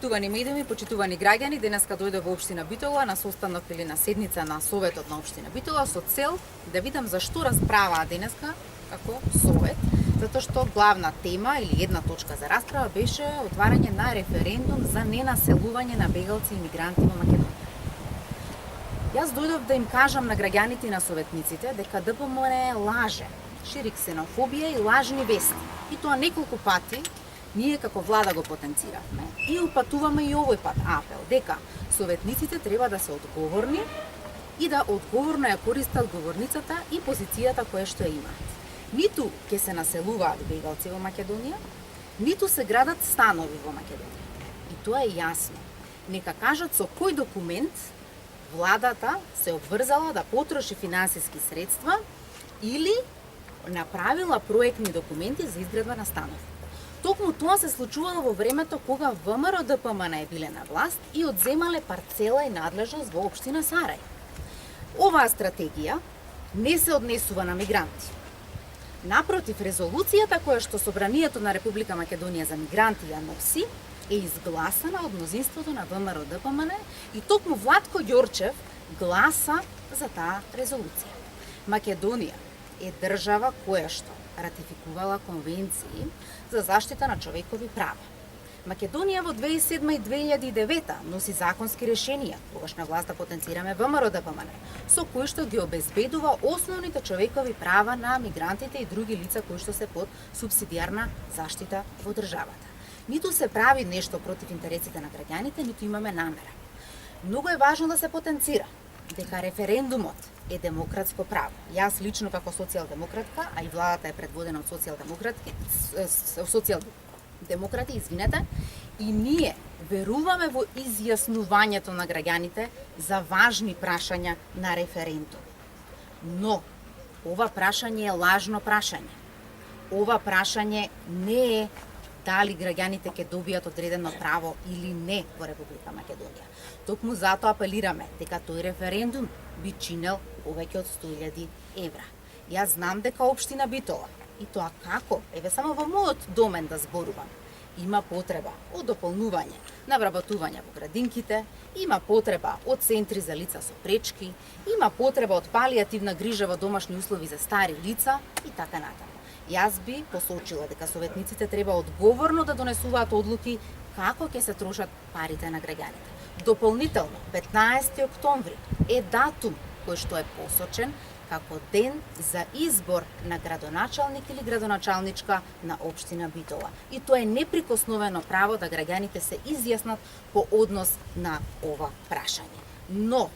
Почитувани медиуми, почитувани граѓани, денеска дојде во општина Битола на состанок или на седница на Советот на општина Битола со цел да видам зашто расправаа денеска како совет, затоа што главна тема или една точка за расправа беше отварање на референдум за ненаселување на бегалци и мигранти во Македонија. Јас дојдов да им кажам на граѓаните и на советниците дека ДПМН лаже, шири ксенофобија и лажни вести. И тоа неколку пати ние како влада го потенциравме и упатуваме и овој пат апел дека советниците треба да се одговорни и да одговорно ја користат говорницата и позицијата која што ја имаат. Ниту ќе се населуваат бегалци во Македонија, ниту се градат станови во Македонија. И тоа е јасно. Нека кажат со кој документ владата се обврзала да потроши финансиски средства или направила проектни документи за изградба на станови. Токму тоа се случувало во времето кога ВМРО ДПМН е биле на власт и одземале парцела и надлежност во општина Сарај. Оваа стратегија не се однесува на мигранти. Напротив, резолуцијата која што Собранието на Република Македонија за мигранти ја носи е изгласана од мнозинството на ВМРО ДПМН и токму Владко Ѓорчев гласа за таа резолуција. Македонија е држава која што ратификувала конвенции за заштита на човекови права. Македонија во 2007 и 2009 носи законски решенија, тогаш на власт да потенцираме ВМРО ДПМН, со кои што ги обезбедува основните човекови права на мигрантите и други лица кои што се под субсидијарна заштита во државата. Ниту се прави нешто против интересите на граѓаните, ниту имаме намера. Многу е важно да се потенцира дека референдумот е демократско право. Јас лично како социјалдемократка, а и владата е предводена од социјалдемократи, извинете, и ние веруваме во изјаснувањето на граѓаните за важни прашања на референдум. Но ова прашање е лажно прашање. Ова прашање не е дали граѓаните ќе добијат одредено право или не во Република Македонија. Токму затоа апелираме дека тој референдум би чинел повеќе од 100.000 евра. Јас знам дека општина Битола, и тоа како, еве само во мојот домен да зборувам, има потреба од дополнување на вработување во градинките, има потреба од центри за лица со пречки, има потреба од палијативна грижа во домашни услови за стари лица и така натаму. Јас би посочила дека советниците треба одговорно да донесуваат одлуки како ќе се трошат парите на граѓаните. Дополнително, 15 октомври е датум кој што е посочен како ден за избор на градоначалник или градоначалничка на општина Битола. И тоа е неприкосновено право да граѓаните се изјаснат по однос на ова прашање. Но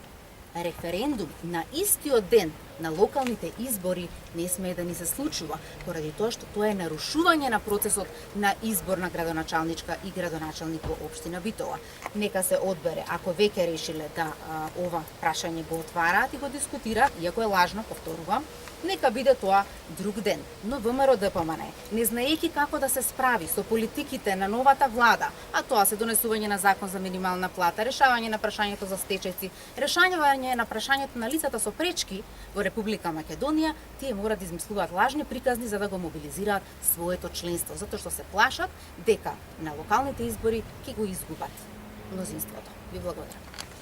референдум на истиот ден на локалните избори не смее да ни се случува, поради тоа што тоа е нарушување на процесот на избор на градоначалничка и градоначалник во општина Битола. Нека се одбере, ако веќе решиле да ова прашање го отвараат и го дискутираат, иако е лажно, повторувам, нека биде тоа друг ден. Но ВМРО ДПМН, не знаејќи како да се справи со политиките на новата влада, а тоа се донесување на закон за минимална плата, решавање на прашањето за стечајци, решавање на прашањето на лицата со пречки во Република Македонија, тие мора да измислуваат лажни приказни за да го мобилизираат своето членство, затоа што се плашат дека на локалните избори ќе го изгубат мнозинството. Ви благодарам.